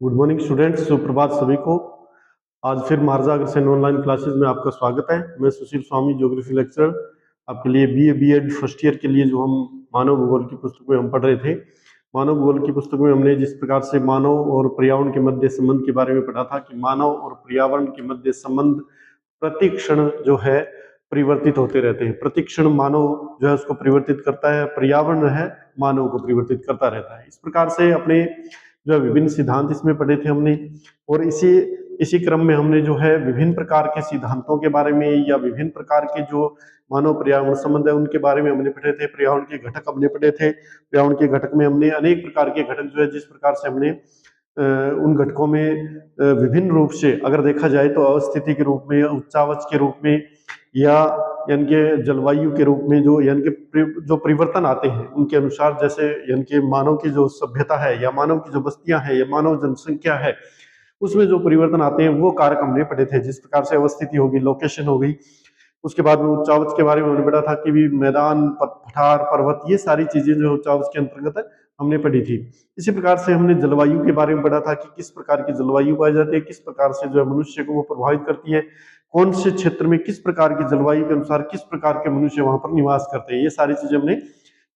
Good morning students, सुप्रभात सभी को। आज फिर महाराजा अग्रसेन ऑनलाइन क्लासेस में आपका स्वागत है। मैं सुशील स्वामी, ज्योग्राफी लेक्चरर, आपके लिए बीए बीएड फर्स्ट ईयर के लिए जो हम मानव भूगोल की पुस्तक में हम पढ़ रहे थे। मानव भूगोल की पुस्तक में हमने जिस प्रकार से मानव और पर्यावरण के मध्य संबंध के बारे में पढ़ा था कि मानव और पर्यावरण के मध्य संबंध प्रति क्षण जो है परिवर्तित होते रहते हैं। प्रति क्षण मानव जो है उसको परिवर्तित करता है, पर्यावरण है मानव को परिवर्तित करता रहता है। इस प्रकार से अपने जो है विभिन्न सिद्धांत इसमें पढ़े थे हमने, और इसी क्रम में हमने जो है विभिन्न प्रकार के सिद्धांतों के बारे में या विभिन्न प्रकार के जो मानव पर्यावरण संबंध है उनके बारे में हमने पढ़े थे। पर्यावरण के घटक हमने पढ़े थे। पर्यावरण के घटक में हमने अनेक प्रकार के घटक जो है जिस प्रकार से हमने उन घटकों में विभिन्न रूप से अगर देखा जाए तो अवस्थिति के रूप में, उच्चावच के रूप में, या यानी कि जलवायु के रूप में जो यानी कि जो परिवर्तन आते हैं उनके अनुसार, जैसे यानी कि मानव की जो सभ्यता है या मानव की जो बस्तियां हैं या मानव जनसंख्या है उसमें जो परिवर्तन आते हैं वो कारक हमने पढ़े थे। जिस प्रकार से अवस्थिति होगी, लोकेशन हो गई, उसके बाद में उच्चावच के बारे में हमने पढ़ा था कि भी मैदान, पठार, पर्वत, ये सारी चीजें जो उच्चावच के अंतर्गत हमने पढ़ी थी। इसी प्रकार से हमने जलवायु के बारे में पढ़ा था कि किस प्रकार की जलवायु पाई जाती है, किस प्रकार से जो है मनुष्य को वो प्रभावित करती है, कौन से क्षेत्र में किस प्रकार की जलवायु के अनुसार किस प्रकार के मनुष्य वहां पर निवास करते हैं, ये सारी चीजें हमने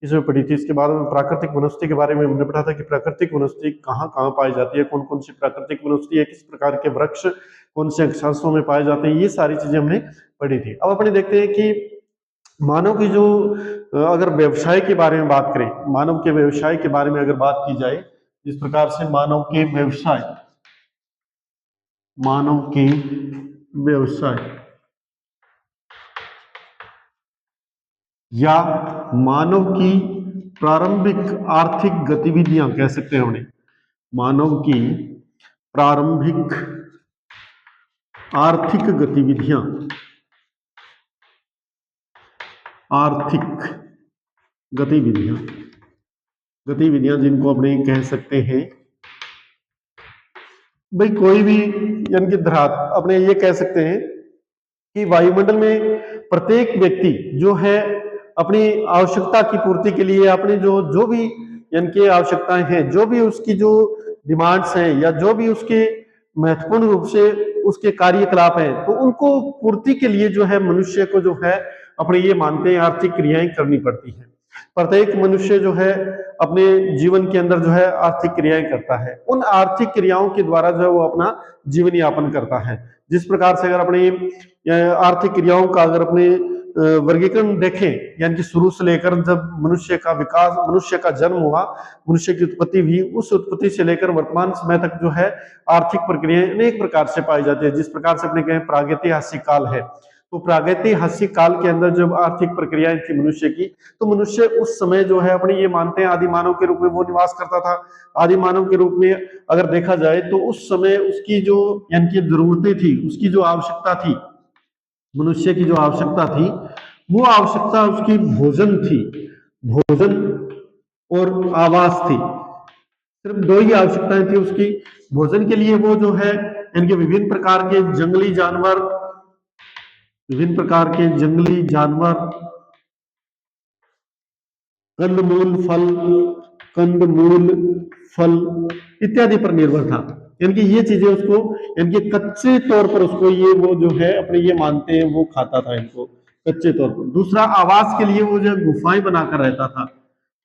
इसमें पढ़ी थी। इसके बाद में प्राकृतिक वनस्पति के बारे में हमने पढ़ा था कि प्राकृतिक वनस्पति कहाँ कहाँ पाई जाती है, कौन कौन सी प्राकृतिक वनस्पति है, किस प्रकार के वृक्ष कौन से अक्षांशों में पाए जाते हैं, ये सारी चीजें हमने पढ़ी थी। अब अपने देखते हैं कि मानव की जो अगर व्यवसाय के बारे में बात करें, मानव के व्यवसाय के बारे में अगर बात की जाए, जिस प्रकार से मानव के व्यवसाय या मानव की प्रारंभिक आर्थिक गतिविधियां कह सकते हैं उन्हें, मानव की प्रारंभिक आर्थिक गतिविधियां, गतिविधियां जिनको अपने कह सकते हैं भाई कोई भी यानी कि धरात, अपने ये कह सकते हैं कि वायुमंडल में प्रत्येक व्यक्ति जो है अपनी आवश्यकता की पूर्ति के लिए अपने जो भी यानी कि आवश्यकताएं हैं, जो भी उसकी जो डिमांड्स हैं या जो भी उसके महत्वपूर्ण रूप से उसके कार्यकलाप हैं, तो उनको पूर्ति के लिए जो है मनुष्य को जो है अपने ये मानते हैं आर्थिक क्रियाएं करनी पड़ती हैं। प्रत्येक मनुष्य जो है अपने जीवन के अंदर जो है आर्थिक क्रियाएं करता है। उन आर्थिक क्रियाओं के द्वारा जो है वो अपना जीवन यापन करता है। जिस प्रकार से अगर अपनी आर्थिक क्रियाओं का अगर अपने वर्गीकरण देखें, यानी कि शुरू से लेकर जब मनुष्य का विकास, मनुष्य का जन्म हुआ, मनुष्य की उत्पत्ति हुई, उस उत्पत्ति से लेकर वर्तमान समय तक जो है आर्थिक प्रक्रियाएं अनेक प्रकार से पाई जाती है। जिस प्रकार से अपने कहें प्रागैतिहासिक काल है, तो प्रागैतिहासिक काल के अंदर जब आर्थिक प्रक्रियाएं थी मनुष्य की, तो मनुष्य उस समय जो है अपने ये मानते हैं आदि मानव के रूप में वो निवास करता था। आदि मानव के रूप में अगर देखा जाए तो उस समय उसकी जो यानी कि जरूरतें थी, उसकी जो आवश्यकता थी, मनुष्य की जो आवश्यकता थी, वो आवश्यकता उसकी भोजन थी, भोजन और आवास थी। सिर्फ दो ही आवश्यकताएं थी उसकी। भोजन के लिए वो जो है इनके विभिन्न प्रकार के जंगली जानवर, कंदमूल फल इत्यादि पर निर्भर था। यानी कि ये चीजें उसको यानी कि कच्चे तौर पर उसको ये वो जो है अपने ये मानते हैं वो खाता था इनको कच्चे तौर पर। दूसरा, आवास के लिए वो जो गुफाएं बनाकर रहता था,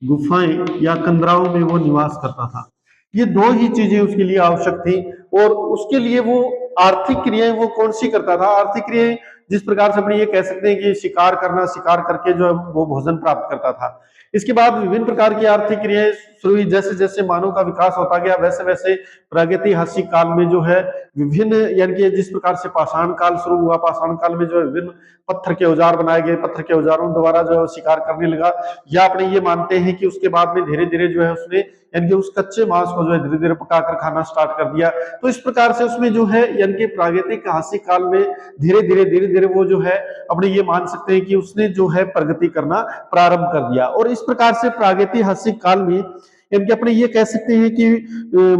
गुफाएं या कंदराओं में वो निवास करता था। ये दो ही चीजें उसके लिए आवश्यक थी। और उसके लिए वो आर्थिक क्रियाएं वो कौन सी करता था? आर्थिक क्रियाएं जिस प्रकार से अपने ये कह सकते हैं कि शिकार करना, शिकार करके जो है वो भोजन प्राप्त करता था। इसके बाद विभिन्न प्रकार की आर्थिक क्रियाएं शुरू हुई। जैसे जैसे मानव का विकास होता गया वैसे वैसे प्रागैतिहासिक काल में जो है विभिन्न यानी कि जिस प्रकार से पाषाण काल शुरू हुआ, पाषाण काल में जो है विभिन्न पत्थर के औजार बनाए गए, पत्थर के औजारों द्वारा जो है शिकार करने लगा। या अपने ये मानते हैं कि उसके बाद में धीरे धीरे जो है उसने यानी कि उस कच्चे मांस को जो है धीरे धीरे पकाकर खाना स्टार्ट कर दिया। तो इस प्रकार से उसमें जो है यानी कि प्रागैतिहासिक काल में धीरे धीरे वो जो है अपने ये मान सकते हैं कि उसने जो है प्रगति करना प्रारंभ कर दिया। और इस प्रकार से प्रागैतिहासिक काल में यानी कि अपने ये कह सकते हैं कि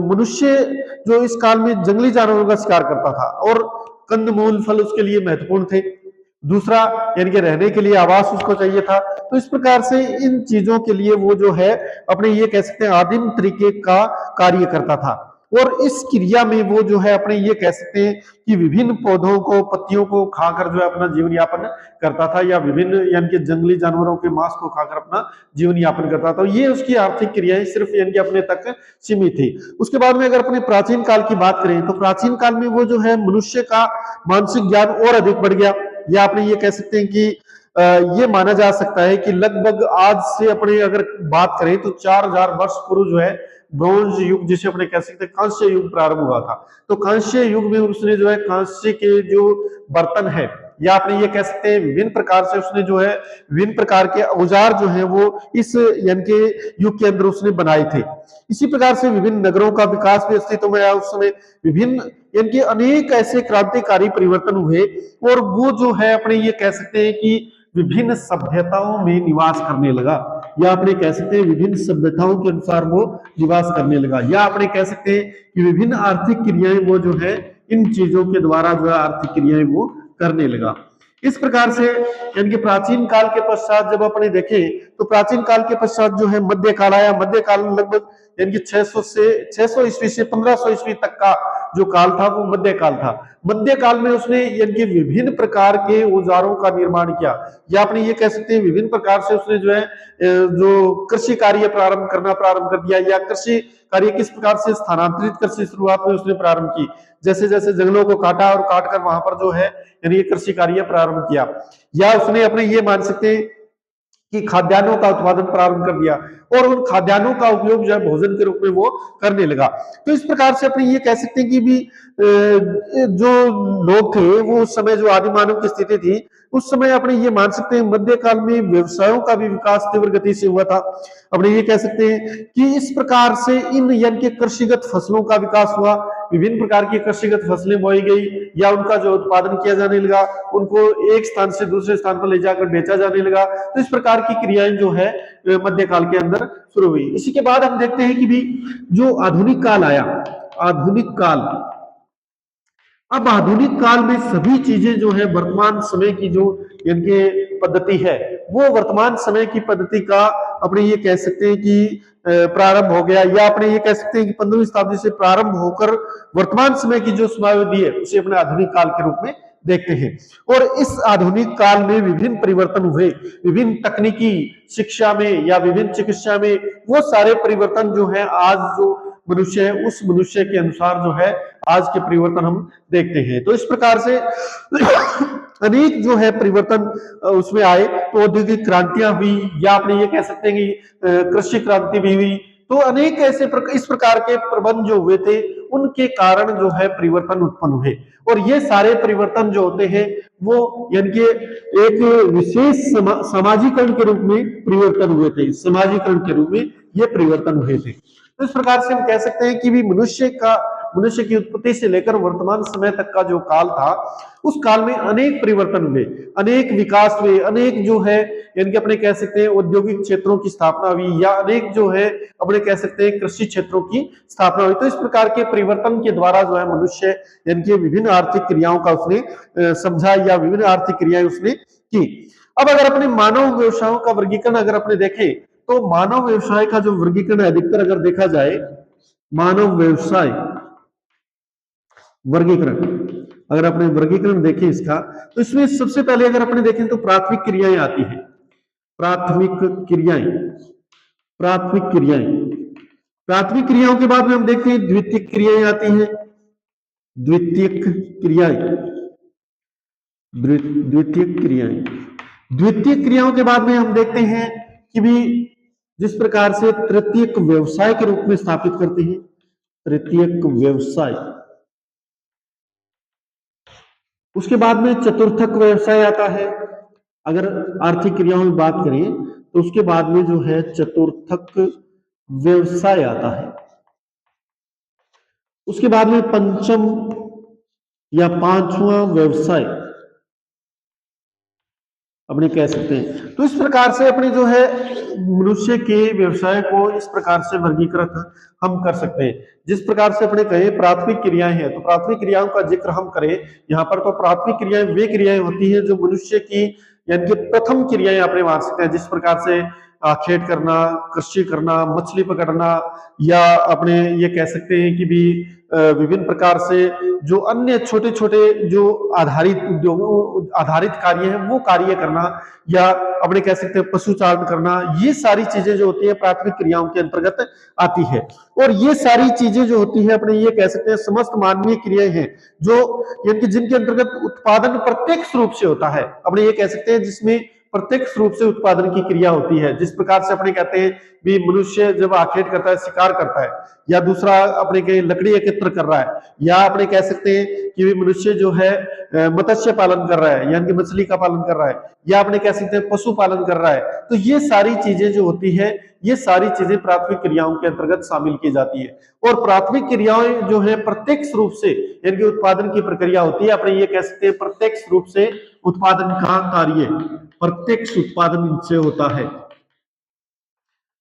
मनुष्य जो इस काल में जंगली जानवरों का शिकार करता था और कंदमूल फल उसके लिए महत्वपूर्ण थे। दूसरा, यानी कि रहने के लिए आवास उसको चाहिए था। तो इस प्रकार से इन चीजों के लिए वो जो है अपने ये कह सकते हैं आदिम तरीके का कार्य करता था। और इस क्रिया में वो जो है अपने ये कह सकते हैं कि विभिन्न पौधों को, पत्तियों को खाकर जो है अपना जीवन यापन करता था, या विभिन्न यानी कि जंगली जानवरों के मांस को खाकर अपना जीवन यापन करता था। ये उसकी आर्थिक क्रियाएं सिर्फ यानी कि अपने तक सीमित थी। उसके बाद में अगर अपने प्राचीन काल की बात करें तो प्राचीन काल में वो जो है मनुष्य का मानसिक ज्ञान और अधिक बढ़ गया, या आपने ये कह सकते हैं कि ये माना जा सकता है कि लगभग आज से अपने अगर बात करें तो 4000 वर्ष पूर्व जो है ब्रॉन्ज युग, जिसे अपने कह सकते हैं कांस्य युग प्रारंभ हुआ था। तो कांस्य युग में उसने जो है कांस्य के जो बर्तन है, या आपने ये कह सकते हैं विभिन्न प्रकार से उसने जो है विभिन्न प्रकार के औजार जो है वो इस यानी कि युग के अंदर उसने बनाए थे। इसी प्रकार से विभिन्न नगरों का विकास भी अस्तित्व में आया उस समय, विभिन्न यानी कि अनेक ऐसे क्रांतिकारी परिवर्तन हुए, और वो जो है अपने ये कह सकते हैं कि विभिन्न सभ्यताओं में निवास करने लगा, या आपने कह सकते हैं विभिन्न सभ्यताओं के अनुसार वो निवास करने लगा, या आपने कह सकते हैं कि विभिन्न आर्थिक क्रियाएं वो जो है इन चीजों के द्वारा जो है आर्थिक क्रियाएं वो करने लगा। इस प्रकार से यानी कि प्राचीन काल के पश्चात जब अपने देखें तो प्राचीन काल के पश्चात जो है मध्य काल आया। मध्य काल में लगभग यानी कि 600 ईस्वी से 1500 ईस्वी तक का जो काल था वो मध्य काल था। मध्य काल में उसने यानी कि विभिन्न प्रकार के औजारों का निर्माण किया, या अपने ये कह सकते हैं विभिन्न प्रकार से उसने जो है जो कृषि कार्य प्रारंभ कर दिया, या कृषि कार्य किस प्रकार से स्थानांतरित कृषि शुरुआत में उसने प्रारंभ की, जैसे जैसे जंगलों को काटा और काट कर वहां पर जो है यानी कृषि कार्य प्रारंभ किया, या उसने अपने ये मान सकते हैं कि खाद्यान्नों का उत्पादन प्रारंभ कर दिया, और उन खाद्यान्नों का उपयोग जो है भोजन के रूप में वो करने लगा। तो इस प्रकार से अपने ये कह सकते हैं कि भी जो लोग थे वो उस समय जो आदि मानव की स्थिति थी उस समय अपने ये मान सकते हैं मध्यकाल में व्यवसायों का भी विकास तीव्र गति से हुआ था। अपने ये कह सकते हैं कि इस प्रकार से इन यानी कि कृषिगत फसलों का विकास हुआ, विभिन्न प्रकार की कृषिगत फसलें बोई गई, या उनका जो उत्पादन किया जाने लगा, उनको एक स्थान से दूसरे स्थान पर ले जाकर बेचा जाने लगा। तो इस प्रकार की क्रियाएं जो है मध्यकाल के अंदर शुरू हुई। इसी के बाद हम देखते हैं कि भी जो आधुनिक काल आया, आधुनिक काल, अब आधुनिक काल में सभी चीजें जो है वर्तमान समय की जो इनके पद्धति है वो वर्तमान समय की पद्धति का अपने ये कह सकते हैं कि प्रारंभ हो गया, या अपने ये कह सकते हैं कि 15वीं शताब्दी से प्रारंभ होकर वर्तमान समय की जो समयावधि है उसे अपने आधुनिक काल के रूप में देखते हैं। और इस आधुनिक काल में विभिन्न परिवर्तन हुए, विभिन्न तकनीकी शिक्षा में या विभिन्न चिकित्सा में, वो सारे परिवर्तन जो है आज जो मनुष्य है उस मनुष्य के अनुसार जो है आज के परिवर्तन हम देखते हैं। तो इस प्रकार से अनेक जो है परिवर्तन उसमें आए। तो औद्योगिक क्रांतियां हुई, या आपने ये कह सकते हैं कि कृषि क्रांति भी हुई। तो अनेक ऐसे इस प्रकार के प्रबंध जो हुए थे उनके कारण जो है परिवर्तन उत्पन्न हुए, और ये सारे परिवर्तन जो होते हैं वो यानी कि एक विशेष सामाजिकरण के रूप में परिवर्तन हुए थे, समाजीकरण के रूप में ये परिवर्तन हुए थे। तो इस प्रकार से हम कह सकते हैं कि भी मनुष्य की उत्पत्ति से लेकर वर्तमान समय तक का जो काल था उस काल में अनेक परिवर्तन हुए, अनेक विकास हुए, अनेक जो है यानी कि अपने कह सकते हैं औद्योगिक क्षेत्रों की स्थापना हुई, या अनेक जो है अपने कह सकते हैं कृषि क्षेत्रों की स्थापना हुई। तो इस प्रकार के परिवर्तन के द्वारा जो है मनुष्य यानी कि विभिन्न आर्थिक क्रियाओं का उसने समझा, या विभिन्न आर्थिक क्रियाएं उसने की। अब अगर अपने मानव व्यवसायों का वर्गीकरण अगर अपने देखें तो मानव व्यवसाय का जो वर्गीकरण अधिकतर अगर देखा जाए, मानव व्यवसाय वर्गीकरण अगर अपने वर्गीकरण देखें इसका, तो इसमें सबसे पहले अगर अपने देखें तो प्राथमिक क्रियाएं आती हैं। प्राथमिक क्रियाएं, प्राथमिक क्रियाएं, प्राथमिक क्रियाओं के बाद में हम देखते हैं द्वितीयक क्रियाएं आती हैं। द्वितीयक क्रियाएं, द्वितीयक क्रियाएं, द्वितीयक क्रियाओं के बाद में हम देखते हैं कि भी जिस प्रकार से तृतीयक व्यवसाय के रूप में स्थापित करते हैं, तृतीयक व्यवसाय। उसके बाद में चतुर्थक व्यवसाय आता है। अगर आर्थिक क्रियाओं में बात करें तो उसके बाद में जो है चतुर्थक व्यवसाय आता है। उसके बाद में पंचम या पांचवा व्यवसाय अपने कह सकते हैं। तो इस प्रकार से अपने जो है मनुष्य के व्यवसाय को इस प्रकार से वर्गीकृत हम कर सकते हैं। जिस प्रकार से अपने कहे प्राथमिक क्रियाएं हैं, तो प्राथमिक क्रियाओं का जिक्र हम करें यहाँ पर, तो प्राथमिक क्रियाएं वे क्रियाएं होती हैं जो मनुष्य की यानी कि प्रथम क्रियाएं अपने मान सकते हैं। जिस प्रकार से आखेट करना, कृषि करना, मछली पकड़ना, या अपने ये कह सकते हैं कि भी विभिन्न प्रकार से जो अन्य छोटे छोटे जो आधारित उद्योगों आधारित कार्य है वो कार्य करना, या अपने कह सकते हैं पशुचारण करना, ये सारी चीजें जो होती है प्राथमिक क्रियाओं के अंतर्गत आती है। और ये सारी चीजें जो होती है अपने ये कह सकते हैं समस्त मानवीय क्रियाएं हैं जो यानी कि जिनके अंतर्गत उत्पादन प्रत्यक्ष रूप से होता है, अपने ये कह सकते हैं जिसमें प्रत्यक्ष रूप से उत्पादन की क्रिया होती है। जिस प्रकार से अपने कहते हैं भी मनुष्य जब आखेट करता है, शिकार करता है, या दूसरा अपने के लकड़ी एकत्र कर रहा है, या अपने कह सकते हैं कि मनुष्य जो है मत्स्य पालन कर रहा है यानी कि मछली का पालन कर रहा है, या अपने कह सकते हैं पशु पालन कर रहा है, तो ये सारी चीजें जो होती है ये सारी चीजें प्राथमिक क्रियाओं के अंतर्गत शामिल की जाती है। और प्राथमिक क्रियाएं जो है प्रत्यक्ष रूप से यानी कि उत्पादन की प्रक्रिया होती है, अपने ये कह सकते हैं प्रत्यक्ष रूप से उत्पादन का कार्य प्रत्यक्ष उत्पादन इनसे होता है,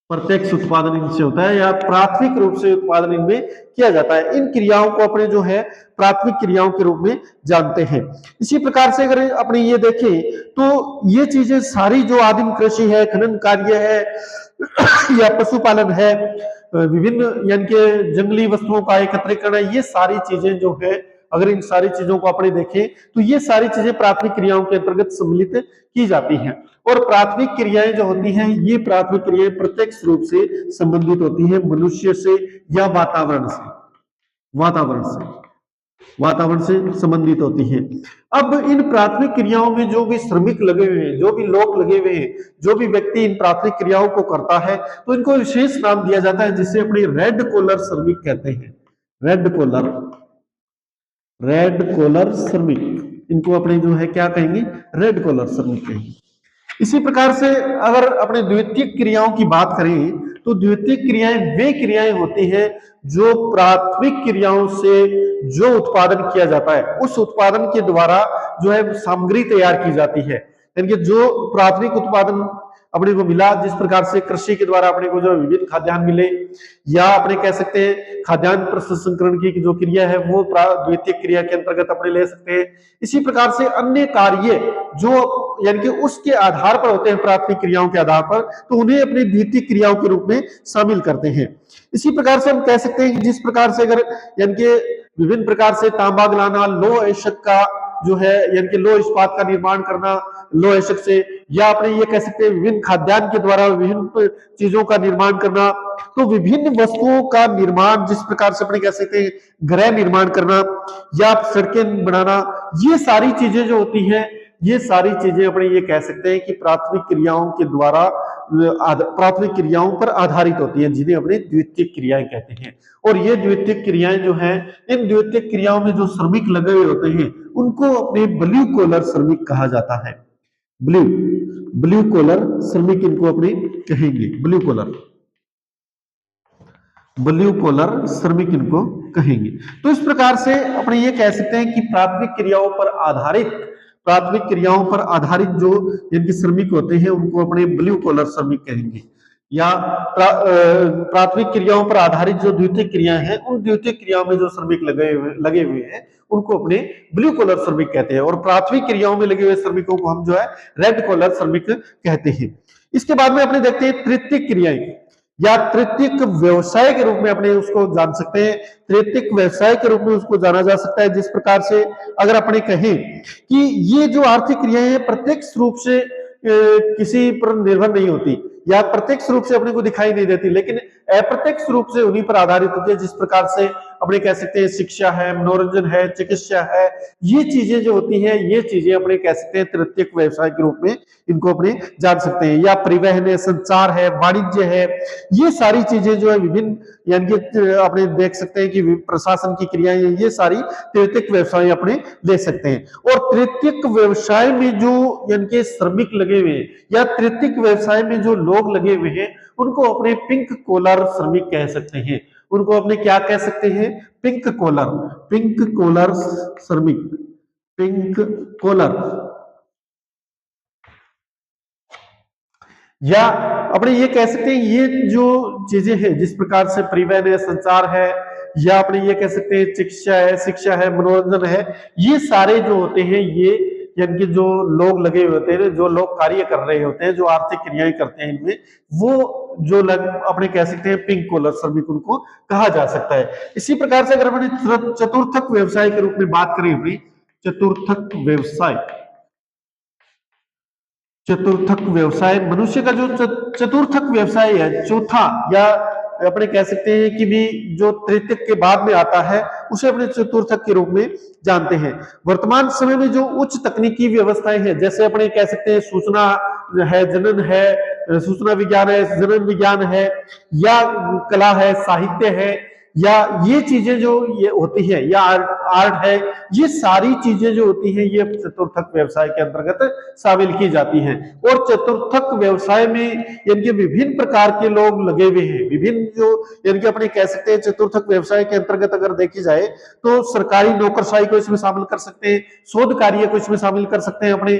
प्रत्यक्ष उत्पादन इनसे होता है, या प्राथमिक रूप से उत्पादन इनमें किया जाता है। इन क्रियाओं को अपने जो है प्राथमिक क्रियाओं के रूप में जानते हैं। इसी प्रकार से अगर अपने ये देखें तो ये चीजें सारी जो आदिम कृषि है, खनन कार्य है या पशुपालन है, विभिन्न यानी कि जंगली वस्तुओं का एकत्रीकरण है, ये सारी चीजें जो है अगर इन सारी चीजों को अपने देखें तो ये सारी चीजें प्राथमिक क्रियाओं के अंतर्गत सम्मिलित की जाती हैं। और प्राथमिक क्रियाएं जो होती हैं ये प्राथमिक क्रियाएं प्रत्यक्ष रूप से संबंधित होती हैं मनुष्य से या वातावरण से संबंधित होती है। अब इन प्राथमिक क्रियाओं में जो भी श्रमिक लगे हुए हैं, जो भी लोग लगे हुए हैं, जो भी व्यक्ति इन प्राथमिक क्रियाओं को करता है, तो इनको विशेष नाम दिया जाता है जिसे अपने रेड कॉलर श्रमिक कहते हैं। रेड कॉलर श्रमिक, इनको अपने जो है क्या कहेंगे, रेड कॉलर श्रमिक कहेंगे। इसी प्रकार से अगर अपने द्वितीयक क्रियाओं की बात करें तो द्वितीयक क्रियाएं वे क्रियाएं होती हैं जो प्राथमिक क्रियाओं से जो उत्पादन किया जाता है उस उत्पादन के द्वारा जो है सामग्री तैयार की जाती है। यानी कि जो प्राथमिक उत्पादन अपने को मिला, जिस प्रकार से कृषि के द्वारा अपने को जो विभिन्न खाद्यान्न मिले, या अपने कह सकते हैं खाद्यान्न प्रसंस्करण की जो क्रिया है वो द्वितीयक क्रिया के अंतर्गत अपने ले सकते हैं। इसी प्रकार से अन्य कार्य जो यानी कि उसके आधार पर होते हैं प्राथमिक क्रियाओं के आधार पर, तो उन्हें अपनी द्वितीयक क्रियाओं के रूप में शामिल करते हैं। इसी प्रकार से हम कह सकते हैं कि जिस प्रकार से अगर यानी कि विभिन्न प्रकार से तांबा गलाना, लौह अयस्क का जो है यानी कि लौह इस्पात का निर्माण करना लौह अयस्क से, या अपने ये कह सकते हैं विभिन्न खाद्यान्न के द्वारा विभिन्न चीजों का निर्माण करना, तो विभिन्न वस्तुओं का निर्माण जिस प्रकार से अपने कह सकते हैं गृह निर्माण करना या सड़कें बनाना, ये सारी चीजें जो होती हैं ये सारी चीजें अपने ये कह सकते हैं कि प्राथमिक क्रियाओं के द्वारा प्राथमिक क्रियाओं पर आधारित होती हैं, जिन्हें अपने द्वितीयक क्रियाएं कहते हैं। और ये द्वितीयक क्रियाएं जो हैं, इन द्वितीयक क्रियाओं में जो श्रमिक लगे हुए होते हैं उनको अपने ब्लू कॉलर श्रमिक कहा जाता है। ब्लू कॉलर श्रमिक इनको अपने कहेंगे, ब्लू कॉलर श्रमिक इनको कहेंगे। तो इस प्रकार से अपने ये कह सकते हैं कि प्राथमिक क्रियाओं पर आधारित जो इनके श्रमिक होते हैं उनको अपने ब्लू कॉलर श्रमिक कहेंगे। या प्राथमिक क्रियाओं पर आधारित जो द्वितीयक क्रियाएं हैं उन द्वितीयक क्रियाओं में जो श्रमिक लगे हुए हैं उनको अपने ब्लू कॉलर श्रमिक कहते हैं। और प्राथमिक क्रियाओं में लगे हुए श्रमिकों को हम जो है रेड कॉलर श्रमिक कहते हैं। इसके बाद में अपने देखते हैं तृतीयक क्रियाएं या तृतीयक व्यवसाय के रूप में अपने उसको जान सकते हैं। तृतीयक व्यवसाय के रूप में उसको जाना जा सकता है जिस प्रकार से अगर अपने कहें कि ये जो आर्थिक क्रियाएं हैं प्रत्यक्ष रूप से किसी पर निर्भर नहीं होती या प्रत्यक्ष रूप से अपने को दिखाई नहीं देती, लेकिन अप्रत्यक्ष रूप से उन्हीं पर आधारित होती है। जिस प्रकार से अपने कह सकते हैं शिक्षा है, मनोरंजन है, चिकित्सा है, ये चीजें जो होती हैं ये चीजें अपने कह सकते हैं तृतीयक व्यवसाय के रूप में इनको अपने जान सकते हैं। या परिवहन है, संचार है, वाणिज्य है, ये सारी चीजें जो है विभिन्न यानी कि अपने देख सकते हैं कि प्रशासन की क्रियाएं, ये सारी तृतीयक व्यवसाय अपने ले सकते हैं। और तृतीयक व्यवसाय में जो यानी कि श्रमिक लगे हुए हैं या तृतीयक व्यवसाय में जो लोग लगे हुए हैं उनको अपने पिंक कॉलर श्रमिक कह सकते हैं। उनको अपने क्या कह सकते हैं, पिंक कॉलर श्रमिक, पिंक कॉलर। या अपने ये कह सकते हैं ये जो चीजें हैं जिस प्रकार से परिवहन है, संचार है, या अपने ये कह सकते हैं चिकित्सा है, शिक्षा है, मनोरंजन है, ये सारे जो होते हैं ये यानी कि जो लोग लगे हुए होते हैं, जो लोग कार्य कर रहे होते हैं, जो आर्थिक क्रियाएं करते हैं इनमें, वो जो अपने कह सकते हैं पिंक कॉलर श्रमिक उनको कहा जा सकता है। इसी प्रकार से अगर अपने चतुर्थक व्यवसाय के रूप में बात करें, अपनी चतुर्थक व्यवसाय, चतुर्थक व्यवसाय मनुष्य का जो चतुर्थक व्यवसाय है, चौथा, या अपने कह सकते हैं कि भी जो तृतीयक के बाद में आता है, उसे अपने चतुर्थक के रूप में जानते हैं। वर्तमान समय में जो उच्च तकनीकी व्यवस्थाएं हैं, जैसे अपने कह सकते हैं सूचना है, जनन है, सूचना विज्ञान है, जनन विज्ञान है, या कला है, साहित्य है, या ये चीजें जो ये होती है, या आर्ट है, ये सारी चीजें जो होती हैं ये चतुर्थक व्यवसाय के अंतर्गत शामिल की जाती हैं। और चतुर्थक व्यवसाय में यानी कि विभिन्न प्रकार के लोग लगे हुए हैं, विभिन्न जो यानी कि अपने कह सकते हैं चतुर्थक व्यवसाय के अंतर्गत अगर देखी जाए तो सरकारी नौकरशाही को इसमें शामिल कर सकते हैं, शोध कार्य को इसमें शामिल कर सकते हैं अपने।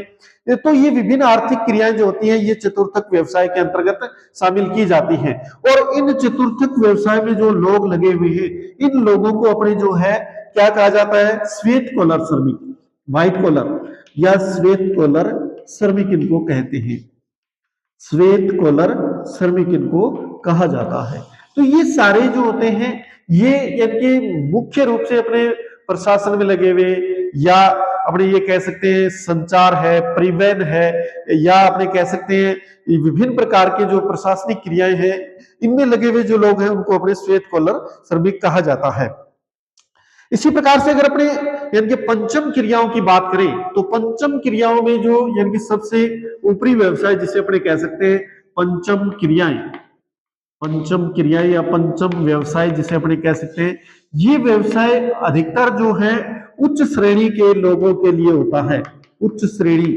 तो ये विभिन्न आर्थिक क्रियाएं जो होती हैं ये चतुर्थक व्यवसाय के अंतर्गत शामिल की जाती हैं। और इन चतुर्थक व्यवसाय में जो लोग लगे हुए हैं, इन लोगों को अपने जो है क्या कहा जाता है, श्वेत कॉलर श्रमिक, व्हाइट कॉलर या श्वेत कॉलर श्रमिक इनको कहते हैं, श्वेत कॉलर श्रमिक इनको कहा जाता है। तो ये सारे जो होते हैं ये यानी कि मुख्य रूप से अपने प्रशासन में लगे हुए, या अपने ये कह सकते हैं संचार है, परिवहन है, या अपने कह सकते हैं विभिन्न प्रकार के जो प्रशासनिक क्रियाएं हैं इनमें लगे हुए जो लोग हैं उनको अपने श्वेत कॉलर श्रमिक कहा जाता है। इसी प्रकार से अगर अपने यानी कि पंचम क्रियाओं की बात करें तो पंचम क्रियाओं में जो यानी कि सबसे ऊपरी व्यवसाय जिसे अपने कह सकते हैं पंचम क्रियाएं, पंचम क्रियाएं या पंचम व्यवसाय जिसे अपने कह सकते हैं, ये व्यवसाय अधिकतर जो है उच्च श्रेणी के लोगों के लिए होता है। उच्च श्रेणी,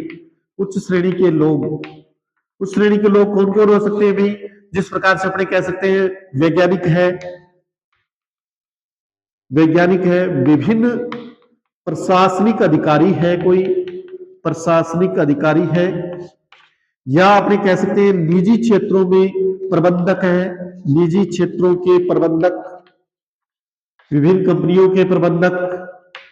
उच्च श्रेणी के लोग, उच्च श्रेणी के लोग कौन कौन हो सकते हैं भाई, जिस प्रकार से अपने कह सकते हैं वैज्ञानिक है, वैज्ञानिक है, विभिन्न प्रशासनिक अधिकारी है, कोई प्रशासनिक अधिकारी है, या अपने कह सकते हैं निजी क्षेत्रों में प्रबंधक है, निजी क्षेत्रों के प्रबंधक, विभिन्न कंपनियों के प्रबंधक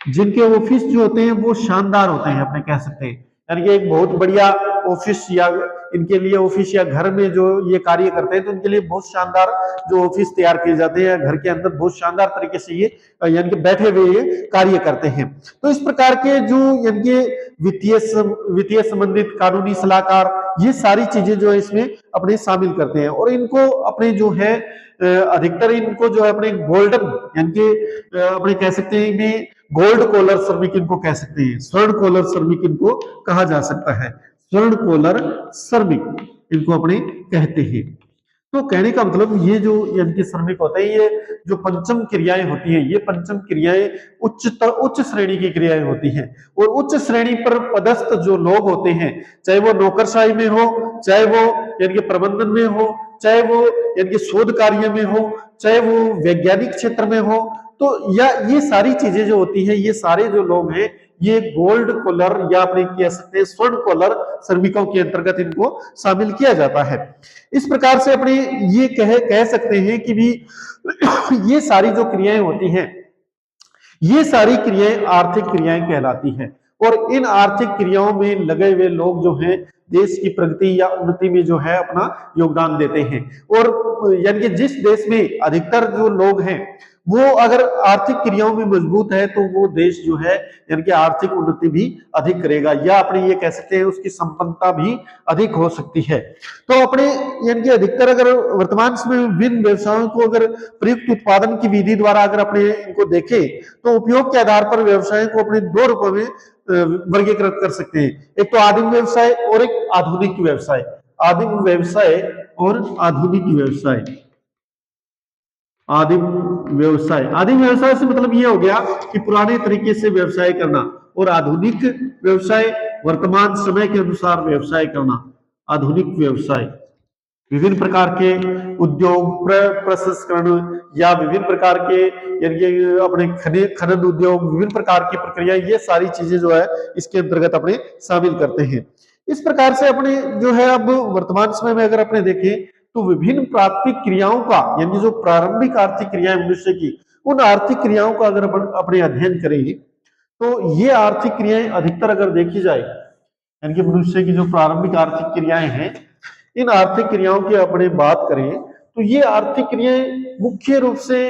जिनके ऑफिस जो होते हैं वो शानदार होते हैं, अपने कह सकते हैं यानी कि एक बहुत बढ़िया ऑफिस, या इनके लिए ऑफिस या घर में जो ये कार्य करते हैं तो इनके लिए बहुत शानदार जो ऑफिस तैयार किए जाते हैं, घर के अंदर बहुत शानदार तरीके से ये यानी कि बैठे हुए कार्य करते हैं। तो इस प्रकार के जो यानी कि वित्तीय संबंधित कानूनी सलाहकार, ये सारी चीजें जो है इसमें अपने शामिल करते हैं। और इनको अपने जो है अधिकतर इनको जो है अपने गोल्डन यानी कि अपने कह सकते हैं इन्हें गोल्ड कॉलर श्रमिक इनको कह सकते हैं, स्वर्ण कॉलर श्रमिक इनको कहा जा सकता है, स्वर्ण कॉलर श्रमिक इनको अपने कहते हैं। तो कहने का मतलब ये जो यानी कि श्रमिक होते हैं, ये जो पंचम क्रियाएं होती हैं, ये पंचम क्रियाएं उच्च श्रेणी की क्रियाएं होती हैं। और उच्च श्रेणी पर पदस्थ जो लोग होते हैं, चाहे वो नौकरशाही में हो, चाहे वो यानी कि प्रबंधन में हो, चाहे वो यानी कि शोध कार्य में हो, चाहे वो वैज्ञानिक क्षेत्र में हो, तो या ये सारी चीजें जो होती हैं, ये सारे जो लोग हैं ये गोल्ड कॉलर या अपने कह सकते हैं स्वर्ण कॉलर श्रमिकों के अंतर्गत इनको शामिल किया जाता है। इस प्रकार से अपने ये कह सकते हैं कि भी ये सारी जो क्रियाएं होती हैं, ये सारी क्रियाएं आर्थिक क्रियाएं कहलाती हैं। और इन आर्थिक क्रियाओं में लगे हुए लोग जो हैं देश की प्रगति या उन्नति में जो है अपना योगदान देते हैं। और यानी कि जिस देश में अधिकतर जो लोग हैं वो अगर आर्थिक क्रियाओं में मजबूत है तो वो देश जो है यानी कि आर्थिक उन्नति भी अधिक करेगा, या अपने ये कह सकते हैं उसकी संपन्नता भी अधिक हो सकती है। तो अपने यानी कि अधिकतर अगर वर्तमान समय में विभिन्न व्यवसायों को अगर प्रयुक्त उत्पादन की विधि द्वारा अगर अपने इनको देखें तो उपयोग के आधार पर व्यवसाय को अपने दो रूपों में वर्गीकृत कर सकते हैं। एक तो आदिम व्यवसाय और एक आधुनिक व्यवसाय। आदिम व्यवसाय और आधुनिक व्यवसाय। आदिम व्यवसाय, आदिम व्यवसाय से मतलब ये हो गया कि पुराने तरीके से व्यवसाय करना, और आधुनिक व्यवसाय वर्तमान समय के अनुसार व्यवसाय करना। आधुनिक व्यवसाय विभिन्न प्रकार के उद्योग प्रसंस्करण या विभिन्न प्रकार के यानी कि अपने खनन उद्योग, विभिन्न प्रकार की प्रक्रिया, ये सारी चीजें जो है इसके अंतर्गत अपने शामिल करते हैं। इस प्रकार से अपने जो है अब वर्तमान समय में अगर अपने देखें तो विभिन्न प्राथमिक क्रियाओं का यानी जो प्रारंभिक आर्थिक क्रियाएं मनुष्य की, उन आर्थिक क्रियाओं का अगर अपने अध्ययन करें तो ये आर्थिक क्रियाएं अधिकतर अगर देखी जाए यानी कि मनुष्य की जो प्रारंभिक आर्थिक क्रियाएं हैं, इन आर्थिक क्रियाओं की अपने बात करें तो ये आर्थिक क्रियाएं मुख्य रूप से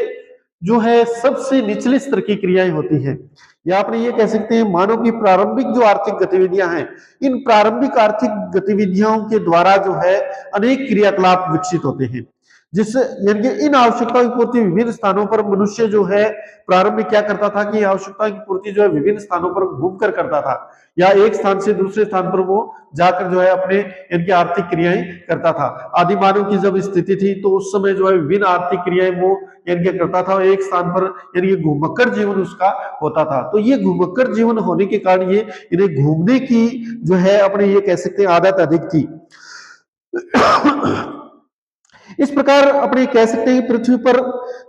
जो है सबसे निचले स्तर की क्रियाएं होती हैं, या आप ये कह सकते हैं मानव की प्रारंभिक जो आर्थिक गतिविधियां हैं, इन प्रारंभिक आर्थिक गतिविधियों के द्वारा जो है अनेक क्रियाकलाप विकसित होते हैं, जिससे यानी कि इन आवश्यकताओं की पूर्ति विभिन्न स्थानों पर मनुष्य जो है प्रारंभ में क्या करता था कि आवश्यकताओं की पूर्ति जो है विभिन्न स्थानों पर घूमकर करता था, या एक स्थान से दूसरे स्थान पर वो जाकर जो है अपने इनकी आर्थिक क्रियाएं करता था। आदि मानव की जब स्थिति थी तो उस समय जो है विभिन्न आर्थिक क्रियाएं वो यानी करता था, एक स्थान पर यानी घूमक्कर जीवन उसका होता था। तो ये घूमक्कर जीवन होने के कारण ये इन्हें घूमने की जो है अपने ये कह सकते हैं आदत अधिक थी। इस प्रकार अपने कह सकते हैं पृथ्वी पर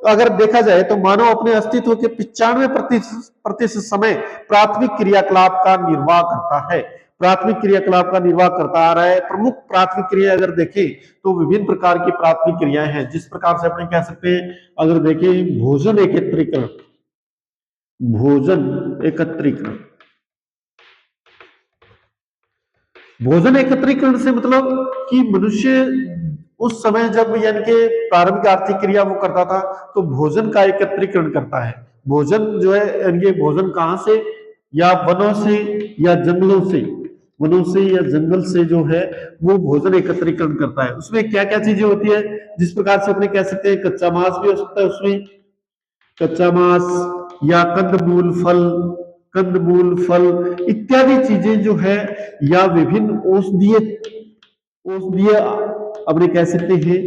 अगर देखा जाए तो मानव अपने अस्तित्व के 95% समय प्राथमिक क्रियाकलाप का निर्वाह करता है, प्राथमिक क्रियाकलाप का निर्वाह करता आ रहा है। प्रमुख प्राथमिक क्रिया अगर देखें तो विभिन्न प्रकार की प्राथमिक क्रियाएं हैं, जिस प्रकार से अपने कह सकते हैं अगर देखें भोजन एकत्रीकरण, भोजन एकत्रीकरण, भोजन एकत्रीकरण से मतलब कि मनुष्य उस समय जब यानी कि प्रारंभिक आर्थिक क्रिया वो करता था तो भोजन का एकत्रीकरण करता है। भोजन जो है यानी भोजन कहां से, या वनों से या जंगलों से, वनों से या जंगल से जो है वो भोजन एकत्रीकरण करता है। उसमें क्या क्या चीजें होती है, जिस प्रकार से अपने कह सकते हैं कच्चा मांस भी हो सकता है उसमें, कच्चा मांस या कंदमूल फल, कंदमूल फल इत्यादि चीजें जो है, या विभिन्न औषधीय औषधीय अपने कह सकते हैं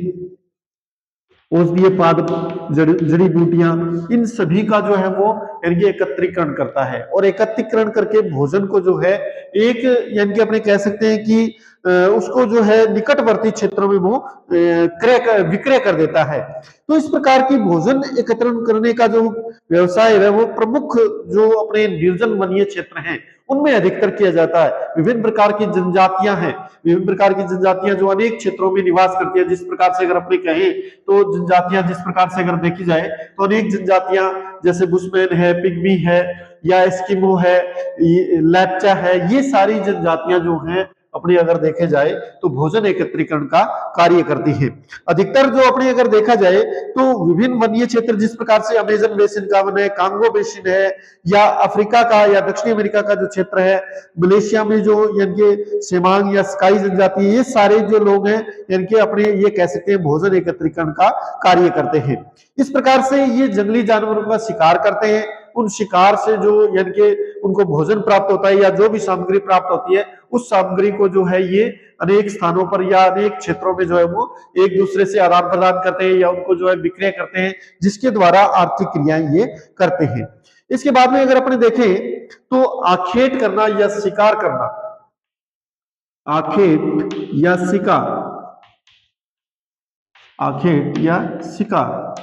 औषधीय पादप जड़ी बूटियां, इन सभी का जो है वो यानी एकत्रीकरण करता है, और एकत्रीकरण करके भोजन को जो है एक यानी कि अपने कह सकते हैं कि उसको जो है निकटवर्ती क्षेत्रों में वो विक्रय कर देता है। तो इस प्रकार की भोजन एकत्रण करने का जो व्यवसाय है वो प्रमुख जो अपने निर्जन वनीय क्षेत्र हैं उनमें अधिकतर किया जाता है। विभिन्न प्रकार की जनजातियां हैं, विभिन्न प्रकार की जनजातियां जो अनेक क्षेत्रों में निवास करती है, जिस प्रकार से अगर अपने कहें तो जनजातियां जिस प्रकार से अगर देखी जाए तो अनेक जनजातियां जैसे बुशमैन है, पिग्मी है, या एस्किमो है, लैप्चा है, ये सारी जनजातियां जो हैं अपने अगर देखे जाए तो भोजन एकत्रीकरण का कार्य करती है। अधिकतर जो अपने अगर देखा जाए तो विभिन्न वन्य क्षेत्र जिस प्रकार से अमेजन बेसिन का वन है, कांगो बेसिन है, या अफ्रीका का या दक्षिणी अमेरिका का जो क्षेत्र है, मलेशिया में जो यानी कि सेमांग या स्काई जनजाति, ये सारे जो लोग हैं यानी कि अपने ये कह सकते हैं भोजन एकत्रीकरण का कार्य करते हैं। इस प्रकार से ये जंगली जानवरों का शिकार करते हैं, उन शिकार से जो यानी कि उनको भोजन प्राप्त होता है या जो भी सामग्री प्राप्त होती है उस सामग्री को जो है ये अनेक स्थानों पर या अनेक क्षेत्रों में जो है वो एक दूसरे से आदान प्रदान करते हैं या उनको जो है विक्रय करते हैं, जिसके द्वारा आर्थिक क्रियाएं ये करते हैं। इसके बाद में अगर अपने देखें तो आखेट करना या शिकार करना, आखेट या शिकार, आखेट या शिकार,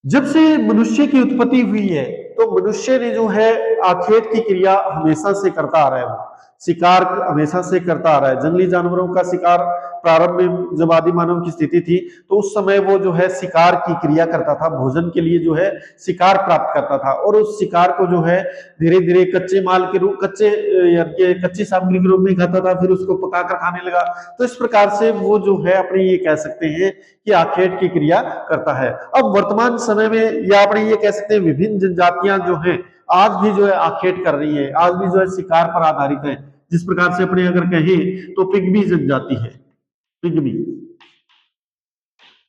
जब से मनुष्य की उत्पत्ति हुई है तो मनुष्य ने जो है आखेट की क्रिया हमेशा से करता आ रहा है, वो शिकार हमेशा से करता आ रहा है। जंगली जानवरों का शिकार प्रारंभ में जब आदि मानव की स्थिति थी तो उस समय वो जो है शिकार की क्रिया करता था, भोजन के लिए जो है शिकार प्राप्त करता था, और उस शिकार को जो है धीरे धीरे कच्चे माल के रूप, कच्ची सामग्री के रूप में खाता था, फिर उसको पकाकर खाने लगा। तो इस प्रकार से वो जो है अपने ये कह सकते हैं कि आखेट की क्रिया करता है। अब वर्तमान समय में या अपने ये कह सकते हैं विभिन्न जनजातियां जो हैं आज भी जो है आखेट कर रही है, आज भी जो है शिकार पर आधारित है। जिस प्रकार से अपने अगर कहें तो पिग्मी जनजाति है, पिग्मी,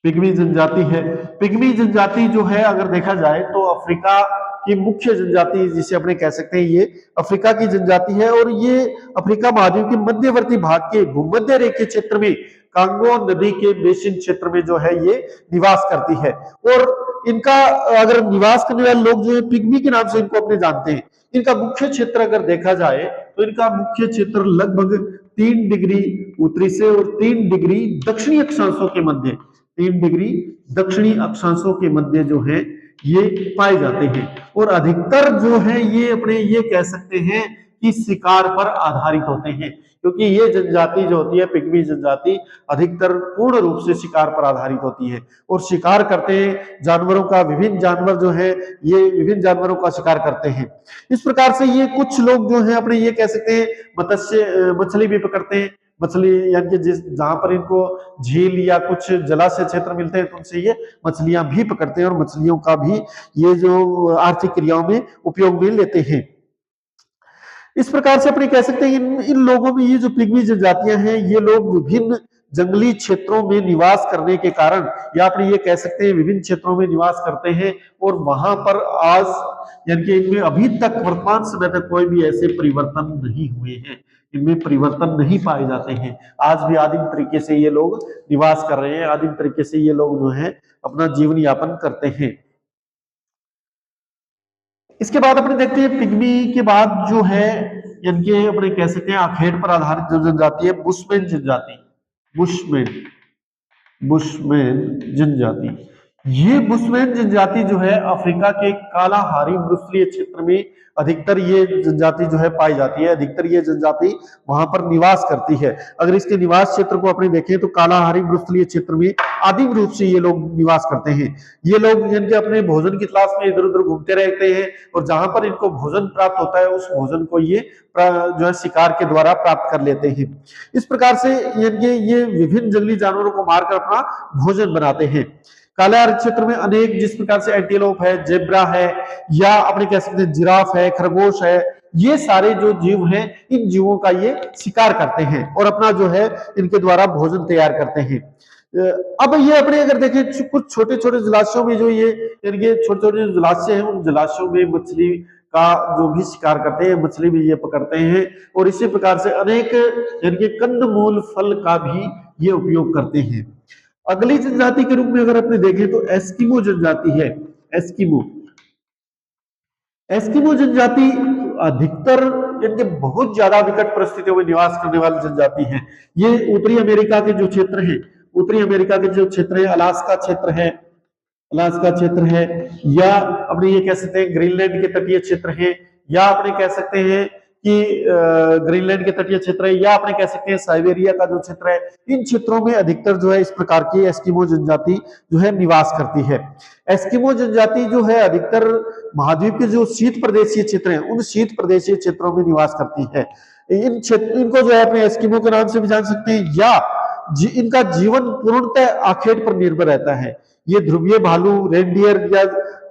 पिग्मी जनजाति है। पिग्मी जनजाति जो है अगर देखा जाए तो अफ्रीका की मुख्य जनजाति जिसे अपने कह सकते हैं ये अफ्रीका की जनजाति है, और ये अफ्रीका महाद्वीप के मध्यवर्ती भाग के भूमध्य रेखीय क्षेत्र में कांगो नदी के बेसिन क्षेत्र में जो है ये निवास करती है। और इनका अगर निवास करने वाले लोग जो है पिग्मी के नाम से इनको अपने जानते हैं। इनका मुख्य क्षेत्र अगर देखा जाए तो इनका मुख्य क्षेत्र लगभग 3 डिग्री उत्तरी से और 3 डिग्री दक्षिणी अक्षांशों के मध्य, 3 डिग्री दक्षिणी अक्षांशों के मध्य जो है ये पाए जाते हैं। और अधिकतर जो है ये अपने ये कह सकते हैं कि शिकार पर आधारित होते हैं, क्योंकि ये जनजाति जो होती है पिग्मी जनजाति अधिकतर पूर्ण रूप से शिकार पर आधारित होती है और शिकार करते हैं जानवरों का, विभिन्न जानवर जो है ये विभिन्न जानवरों का शिकार करते हैं। इस प्रकार से ये कुछ लोग जो है अपने ये कह सकते हैं मछली भी पकड़ते हैं, मछली यानी कि जिस जहां पर इनको झील या कुछ जलाशय क्षेत्र मिलते हैं तो उनसे ये मछलियां भी पकड़ते हैं और मछलियों का भी ये जो आर्थिक क्रियाओं में उपयोग में लेते हैं। इस प्रकार से अपने कह सकते हैं इन लोगों में ये जो पिग्मी जनजातियां हैं ये लोग विभिन्न जंगली क्षेत्रों में निवास करने के कारण या अपने ये कह सकते हैं विभिन्न क्षेत्रों में निवास करते हैं और वहां पर आज यानी कि इनमें अभी तक वर्तमान समय तक कोई भी ऐसे परिवर्तन नहीं हुए हैं, इनमें परिवर्तन नहीं पाए जाते हैं। आज भी आदिम तरीके से ये लोग निवास कर रहे हैं, आदिम तरीके से ये लोग जो है अपना जीवन यापन करते हैं। इसके बाद अपने देखते हैं पिग्मी के बाद जो है यानी कि अपने कह सकते हैं आखेट पर आधारित जो जनजाति है बुशमैन जनजाति, बुशमैन बुशमैन जनजाति। ये बुशमैन जनजाति जो है अफ्रीका के कालाहारी मरुस्थलीय क्षेत्र में अधिकतर ये जनजाति जो है पाई जाती है, अधिकतर ये जनजाति वहां पर निवास करती है। अगर इसके निवास क्षेत्र को अपने देखें तो कालाहारी मरुस्थलीय क्षेत्र में आदिम रूप से ये लोग निवास करते हैं। ये लोग जिनके अपने भोजन की तलाश में इधर उधर घूमते रहते हैं और जहां पर इनको भोजन प्राप्त होता है उस भोजन को ये जो है शिकार के द्वारा प्राप्त कर लेते हैं। इस प्रकार से ये विभिन्न जंगली जानवरों को मारकर अपना भोजन बनाते हैं। कालाहारी क्षेत्र में अनेक जिस प्रकार से एंटीलोप है, जेब्रा है या अपने कह सकते हैं जिराफ है, खरगोश है, ये सारे जो जीव हैं इन जीवों का ये शिकार करते हैं और अपना जो है इनके द्वारा भोजन तैयार करते हैं। अब ये अपने अगर देखें कुछ छोटे छोटे जलाशयों में जो ये छोटे छोटे जलाशय हैं उन जलाशयों में मछली का जो भी शिकार करते हैं, मछली भी ये पकड़ते हैं और इसी प्रकार से अनेक कंदमूल फल का भी ये उपयोग करते हैं। अगली जनजाति के रूप में अगर अपने देखें तो एस्किमो जनजाति है। एस्किमो एस्किमो जनजाति अधिकतर इनके बहुत ज्यादा विकट परिस्थितियों में निवास करने वाली जनजाति है। ये उत्तरी अमेरिका के जो क्षेत्र है, उत्तरी अमेरिका के जो क्षेत्र है, अलास्का क्षेत्र है, अलास्का क्षेत्र है या अपने ये कह सकते हैं ग्रीनलैंड के तटीय क्षेत्र है या अपने कह सकते हैं कि ग्रीनलैंड के तटीय क्षेत्र है या अपने कह सकते हैं साइबेरिया का जो क्षेत्र है, इन क्षेत्रों में अधिकतर जो है इस प्रकार की एस्किमो जनजाति जो है निवास करती है। एस्किमो जनजाति जो है अधिकतर महाद्वीप के जो शीत प्रदेशीय क्षेत्र हैं उन शीत प्रदेशीय क्षेत्रों में निवास करती है। इनको जो है अपने एस्किमो के नाम से भी जान सकते हैं या इनका जीवन पूर्णतः आखेट पर निर्भर रहता है। ये ध्रुवीय भालू, रेनडियर या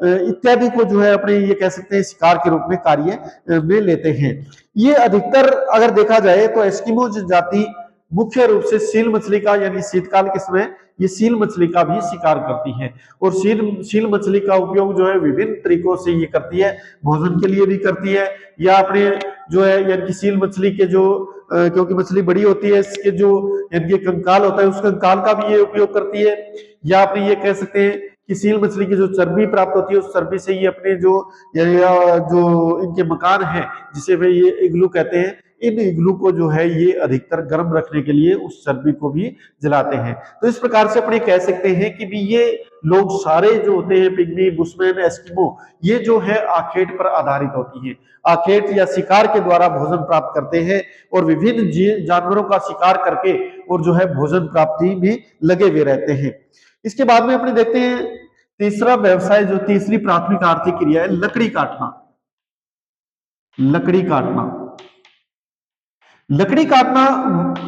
इत्यादि को जो है अपने ये कह सकते हैं शिकार के रूप में कार्य में लेते हैं। ये अधिकतर अगर देखा जाए तो एस्किमो जनजाति मुख्य रूप से सील मछली का यानी शीतकाल के समय ये सील मछली का भी शिकार करती है और सील मछली का उपयोग जो है विभिन्न तरीकों से ये करती है, भोजन के लिए भी करती है या अपने जो है यानी कि सील मछली के जो क्योंकि मछली बड़ी होती है इसके जो यानी कि कंकाल होता है उस कंकाल का भी ये उपयोग करती है या अपने ये कह सकते हैं कि सील मछली की जो चर्बी प्राप्त होती है उस चर्बी से ये अपने जो इनके मकान है जिसे वे ये इग्लू कहते हैं, इन इग्लू को जो है ये अधिकतर गर्म रखने के लिए उस चर्बी को भी जलाते हैं। तो इस प्रकार से अपने कह सकते हैं कि भी ये लोग सारे जो होते हैं पिग्मी, बुशमैन, एस्किमो, ये जो है आखेट पर आधारित होती है। आखेट या शिकार के द्वारा भोजन प्राप्त करते हैं और विभिन्न जानवरों का शिकार करके और जो है भोजन प्राप्ति में लगे हुए रहते हैं। इसके बाद में अपने देखते हैं तीसरा व्यवसाय जो तीसरी प्राथमिक आर्थिक क्रिया है लकड़ी काटना। लकड़ी काटना लकड़ी काटना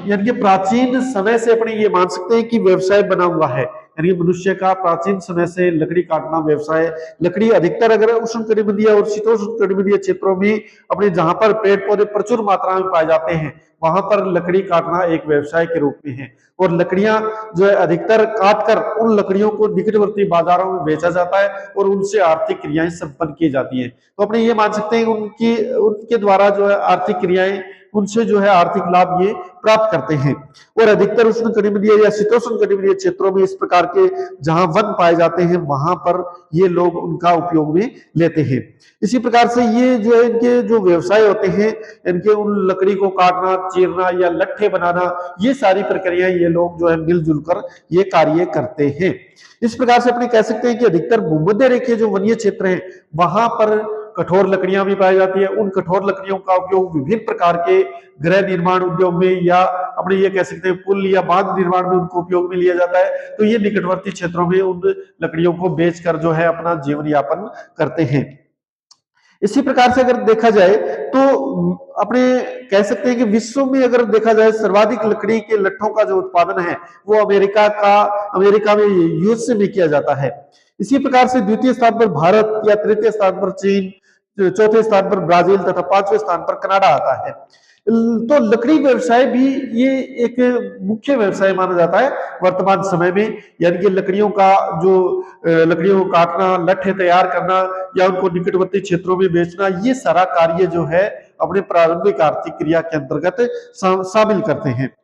यानी कि प्राचीन समय से अपने ये मान सकते हैं कि व्यवसाय बना हुआ है। यानी मनुष्य का प्राचीन समय से लकड़ी काटना व्यवसाय, लकड़ी अधिकतर अगर उष्णकटिबंधीय और शीतोष्णकटिबंधीय क्षेत्रों में अपने जहां पर पेड़ पौधे प्रचुर मात्रा में पाए जाते हैं वहां पर लकड़ी काटना एक व्यवसाय के रूप में है और लकड़ियां जो है अधिकतर काटकर उन लकड़ियों को निकटवर्ती बाजारों में बेचा जाता है और उनसे आर्थिक क्रियाएं संपन्न की जाती है। तो अपने ये मान सकते हैं उनके द्वारा जो है आर्थिक क्रियाएं उनसे जो है आर्थिक लाभ ये प्राप्त करते हैं और अधिकतर उष्णकटिबंधीय या शीतोष्णकटिबंधीय क्षेत्रों में इस प्रकार के जहां वन पाए जाते हैं वहां पर ये लोग उनका उपयोग में लेते हैं। इसी प्रकार से ये जो है इनके जो व्यवसाय होते हैं इनके उन लकड़ी को काटना, चीरना या लट्ठे बनाना, ये सारी प्रक्रियाएं ये लोग जो है मिलजुल कर ये कार्य करते हैं। इस प्रकार से अपने कह सकते हैं कि अधिकतर भूमध्य रेखीय जो वनीय क्षेत्र है वहां पर कठोर लकड़ियां भी पाई जाती है। उन कठोर लकड़ियों का उपयोग विभिन्न प्रकार के गृह निर्माण उद्योग में या अपने ये कह सकते हैं पुल या बांध निर्माण में उनको उपयोग में लिया जाता है। तो ये निकटवर्ती क्षेत्रों में उन लकड़ियों को बेचकर जो है अपना जीवन यापन करते हैं। इसी प्रकार से अगर देखा जाए तो अपने कह सकते हैं कि विश्व में अगर देखा जाए सर्वाधिक लकड़ी के लट्ठों का जो उत्पादन है वो अमेरिका में यूएसए में किया जाता है। इसी प्रकार से द्वितीय स्थान पर भारत या तृतीय स्थान पर चीन, चौथे स्थान पर ब्राजील तथा पांचवें स्थान पर कनाडा आता है। तो लकड़ी व्यवसाय भी ये एक मुख्य व्यवसाय माना जाता है वर्तमान समय में, यानी कि लकड़ियों का जो लकड़ियों को काटना, लट्ठे तैयार करना या उनको निकटवर्ती क्षेत्रों में बेचना, ये सारा कार्य जो है अपने प्रारंभिक आर्थिक क्रिया के अंतर्गत शामिल करते हैं।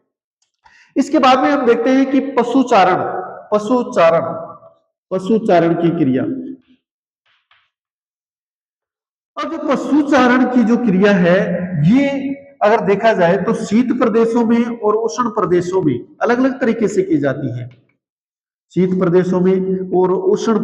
इसके बाद में हम देखते हैं कि पशुचारण पशुचारण पशुचारण की क्रिया। और जो पशुचारण की जो क्रिया है ये अगर देखा जाए तो शीत प्रदेशों में और उष्ण प्रदेशों में अलग अलग तरीके से की जाती है। शीत प्रदेशों में और उष्ण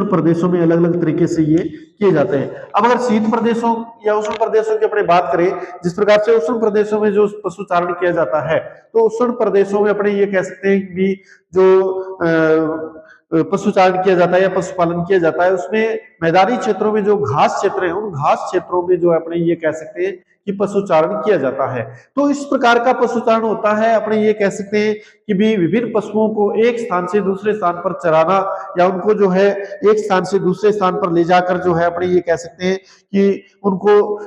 प्रदेशों में अलग अलग तरीके से ये किए जाते हैं। अब अगर शीत प्रदेशों या उष्ण प्रदेशों की अपने बात करें, जिस प्रकार से उष्ण प्रदेशों में जो पशुचारण किया जाता है, तो उष्ण प्रदेशों में अपने ये कह सकते हैं कि जो पशुचारण किया जाता है या पशुपालन किया जाता है, उसमें मैदानी क्षेत्रों में जो घास क्षेत्र है उन घास क्षेत्रों में जो अपने ये कह सकते हैं कि पशुचारण किया जाता है। तो इस प्रकार का पशुचारण होता है, अपने ये कह सकते हैं कि भी विभिन्न पशुओं को एक स्थान से दूसरे स्थान पर चराना या उनको जो है एक स्थान से दूसरे स्थान पर ले जाकर जो है अपने ये कह सकते हैं कि उनको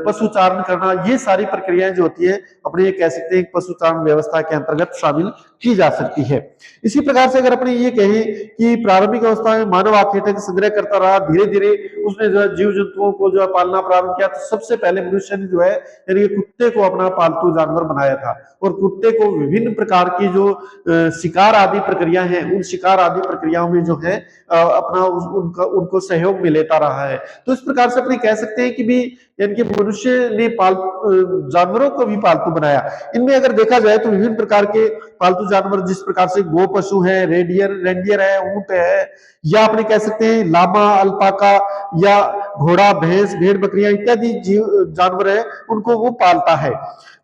पशुचारण करना, ये सारी प्रक्रियाएं जो होती है अपने ये कह सकते हैं पशुचारण व्यवस्था के अंतर्गत शामिल की जा सकती है। इसी प्रकार से अगर अपने ये कहें कि प्रारंभिक अवस्था में मानव आखेटे का संग्रह करता रहा, धीरे धीरे उसने जो है जीव जंतुओं को जो है पालना प्रारंभ किया, तो सबसे पहले मनुष्य ने जो है यानी कुत्ते को अपना पालतू जानवर बनाया था और कुत्ते को विभिन्न प्रकार की जो शिकार आदि प्रक्रिया है उन शिकार आदि प्रक्रियाओं में जो है अपना उनको सहयोग में लेता रहा है। तो इस प्रकार से अपने कह सकते हैं कि भी यानी कि मनुष्य ने जानवरों को भी पालतू बनाया। इनमें अगर देखा जाए तो विभिन्न प्रकार के पालतू जानवर, जिस प्रकार से गो पशु है, रेंडियर है, ऊंट है, या अपने कह सकते हैं लामा, अल्पाका या घोड़ा, भैंस, भेड़, बकरियां इत्यादि जानवर है, उनको वो पालता है।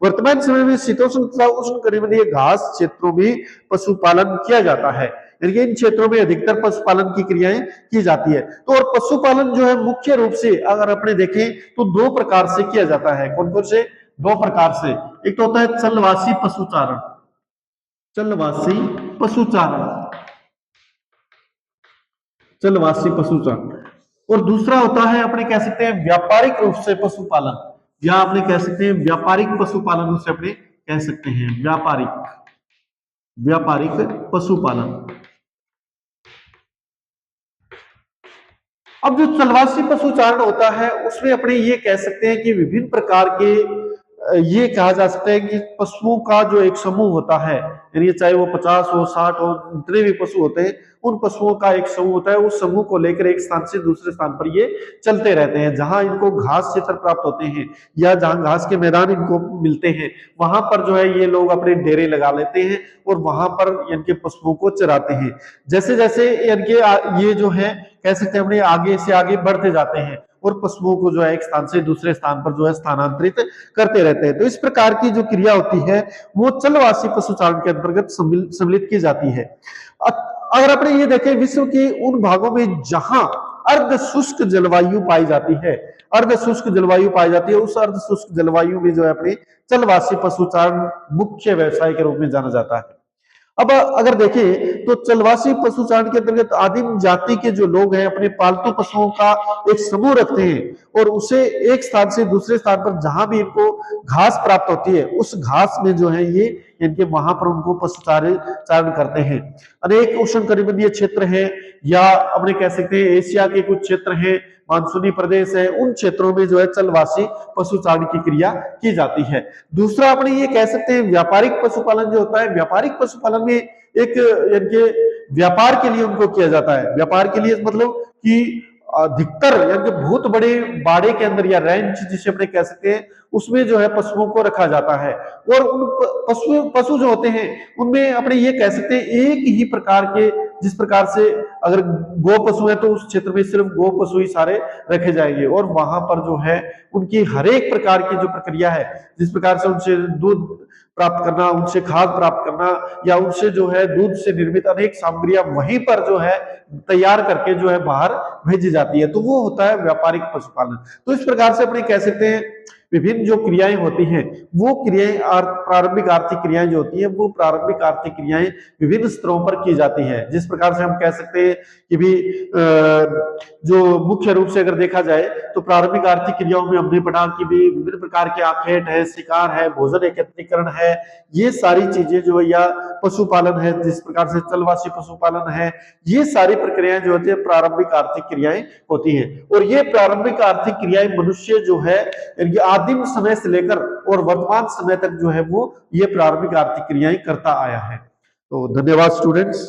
वर्तमान समय में शीतोष्ण तथा उष्णकटिबंधीय घास क्षेत्रों में पशुपालन किया जाता है, यानी इन क्षेत्रों में अधिकतर पशुपालन की क्रियाएं की जाती है। तो और पशुपालन जो है मुख्य रूप से अगर अपने देखें तो दो प्रकार से किया जाता है। कौन कौन से? दो प्रकार से। एक तो होता है चलवासी पशुचारण, चलवासी पशुचारण, और दूसरा होता है अपने कह सकते हैं व्यापारिक रूप से पशुपालन, या अपने कह सकते हैं व्यापारिक पशुपालन, उसे अपने कह सकते हैं व्यापारिक पशुपालन। अब जो चलवासी पशुचारण होता है उसमें अपने ये कह सकते हैं कि विभिन्न प्रकार के ये कहा जा सकता है कि पशुओं का जो एक समूह होता है, यानी चाहे वो 50 हो, 60 हो, जितने भी पशु होते हैं उन पशुओं का एक समूह होता है। उस समूह को लेकर एक स्थान से दूसरे स्थान पर ये चलते रहते हैं। जहां इनको घास क्षेत्र प्राप्त होते हैं या जहां घास के मैदान इनको मिलते हैं, वहां पर जो है ये लोग अपने डेरे लगा लेते हैं और वहां पर इनके पशुओं को चराते हैं। जैसे जैसे इनके ये जो है कह सकते हैं अपने आगे से आगे बढ़ते जाते हैं और पशुओं को जो है एक स्थान से दूसरे स्थान पर जो है स्थानांतरित करते रहते हैं। तो इस प्रकार की जो क्रिया होती है वो चलवासी पशुचारण के अंतर्गत सम्मिलित की जाती है। अगर अपने ये देखें विश्व के उन भागों में जहां अर्ध शुष्क जलवायु पाई जाती है, उस अर्ध शुष्क जलवायु में जो है अपने चलवासी पशुचारण मुख्य व्यवसाय के रूप में जाना जाता है। अब अगर देखें तो चलवासी पशुचारण के अंतर्गत आदिम जाति के जो लोग हैं अपने पालतू पशुओं का एक समूह रखते हैं और उसे एक स्थान से दूसरे स्थान पर जहां भी इनको घास प्राप्त होती है उस घास में जो है ये इनके वहां पर उनको पशुचारण करते हैं। अनेक उष्णकटिबंधीय क्षेत्र हैं या अपने कह सकते हैं एशिया के कुछ क्षेत्र हैं, मानसूनी प्रदेश है, उन क्षेत्रों में जो है चलवासी पशुचारण की क्रिया की जाती है। दूसरा अपने ये कह सकते हैं व्यापारिक पशुपालन जो होता है, व्यापारिक पशुपालन में एक इनके व्यापार के लिए उनको किया जाता है। व्यापार के लिए मतलब कि अधिकतर यानी बहुत बड़े बाड़े के अंदर या रेंच जिसे अपने कह सकते हैं उसमें जो है पशुओं को रखा जाता है। और उन पशु जो होते हैं उनमें अपने ये कह सकते हैं एक ही प्रकार के, जिस प्रकार से अगर गो पशु है तो उस क्षेत्र में सिर्फ गो पशु ही सारे रखे जाएंगे, और वहां पर जो है उनकी हर एक प्रकार की जो प्रक्रिया है, जिस प्रकार से उनसे दूध प्राप्त करना, उनसे खाद प्राप्त करना, या उनसे जो है दूध से निर्मित अनेक सामग्रियां वहीं पर जो है तैयार करके जो है बाहर भेजी जाती है, तो वो होता है व्यापारिक पशुपालन। तो इस प्रकार से अपने कह सकते हैं विभिन्न जो क्रियाएं होती हैं, वो क्रियाएं प्रारंभिक आर्थिक क्रियाएं जो होती हैं, वो प्रारंभिक आर्थिक क्रियाएं विभिन्न स्तरों पर की जाती है। जिस प्रकार से हम कह सकते हैं कि भी जो मुख्य रूप से अगर देखा जाए तो प्रारंभिक आर्थिक क्रियाओं में हमने पढ़ा कि भी विभिन्न प्रकार के आखेट है, शिकार है, भोजन एकत्रीकरण है, ये सारी चीजें जो है, या पशुपालन है, जिस प्रकार से चलवासी पशुपालन है, ये सारी प्रक्रियाएं जो होती है प्रारंभिक आर्थिक क्रियाएं होती हैं। और ये प्रारंभिक आर्थिक क्रियाएं मनुष्य जो है आदिम समय से लेकर और वर्तमान समय तक जो है वो ये प्रारंभिक आर्थिक क्रियाएं करता आया है। तो धन्यवाद स्टूडेंट्स।